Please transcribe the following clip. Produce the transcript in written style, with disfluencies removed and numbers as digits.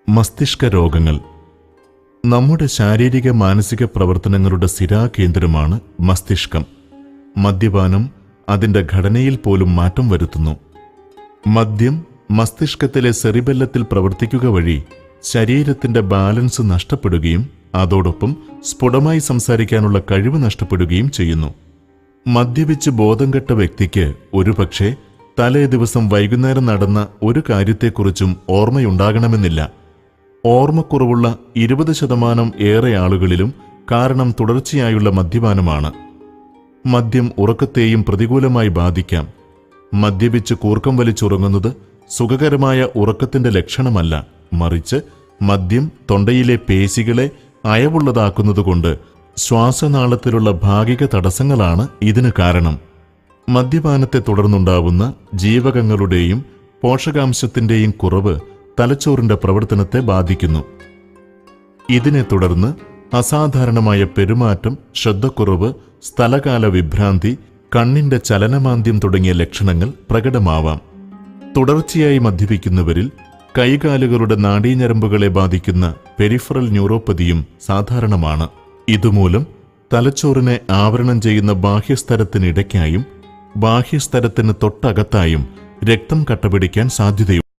മസ്തിഷ്ക രോഗങ്ങൾ. നമ്മുടെ ശാരീരിക മാനസിക പ്രവർത്തനങ്ങളുടെ സ്ഥിരാകേന്ദ്രമാണ് മസ്തിഷ്കം. മദ്യപാനം അതിന്റെ ഘടനയിൽ പോലും മാറ്റം വരുത്തുന്നു. മദ്യം മസ്തിഷ്കത്തിലെ സെറിബെല്ലത്തിൽ പ്രവർത്തിക്കുക വഴി ശരീരത്തിന്റെ ബാലൻസ് നഷ്ടപ്പെടുകയും അതോടൊപ്പം സ്ഫുടമായി സംസാരിക്കാനുള്ള കഴിവ് നഷ്ടപ്പെടുകയും ചെയ്യുന്നു. മദ്യപിച്ച് ബോധം കെട്ട വ്യക്തിക്ക് ഒരുപക്ഷെ തലേ ദിവസം വൈകുന്നേരം നടന്ന ഒരു കാര്യത്തെക്കുറിച്ചും ഓർമ്മയുണ്ടാകണമെന്നില്ല. ഓർമ്മക്കുറവുള്ള 20% ഏറെ ആളുകളിലും കാരണം തുടർച്ചയായുള്ള മദ്യപാനമാണ്. മദ്യം ഉറക്കത്തെയും പ്രതികൂലമായി ബാധിക്കാം. മദ്യപിച്ച് കൂർക്കം വലിച്ചുറങ്ങുന്നത് സുഖകരമായ ഉറക്കത്തിന്റെ ലക്ഷണമല്ല, മറിച്ച് മദ്യം തൊണ്ടയിലെ പേശികളെ അയവുള്ളതാക്കുന്നതുകൊണ്ട് ശ്വാസനാളത്തിലുള്ള ഭാഗിക തടസ്സങ്ങളാണ് ഇതിന് കാരണം. മദ്യപാനത്തെ തുടർന്നുണ്ടാവുന്ന ജീവകങ്ങളുടെയും പോഷകാംശത്തിന്റെയും കുറവ് തലച്ചോറിന്റെ പ്രവർത്തനത്തെ ബാധിക്കുന്നു. ഇതിനെ തുടർന്ന് അസാധാരണമായ പെരുമാറ്റം, ശ്രദ്ധക്കുറവ്, സ്ഥലകാല വിഭ്രാന്തി, കണ്ണിന്റെ ചലനമാന്ദ്യം തുടങ്ങിയ ലക്ഷണങ്ങൾ പ്രകടമാവാം. തുടർച്ചയായി മദ്യപിക്കുന്നവരിൽ കൈകാലുകളുടെ നാഡീഞരമ്പുകളെ ബാധിക്കുന്ന പെരിഫറൽ ന്യൂറോപ്പതിയും സാധാരണമാണ്. ഇതുമൂലം തലച്ചോറിനെ ആവരണം ചെയ്യുന്ന ബാഹ്യസ്തരത്തിനിടയ്ക്കായും ബാഹ്യസ്തരത്തിന് തൊട്ടകത്തായും രക്തം കട്ടപിടിക്കാൻ സാധ്യതയുണ്ട്.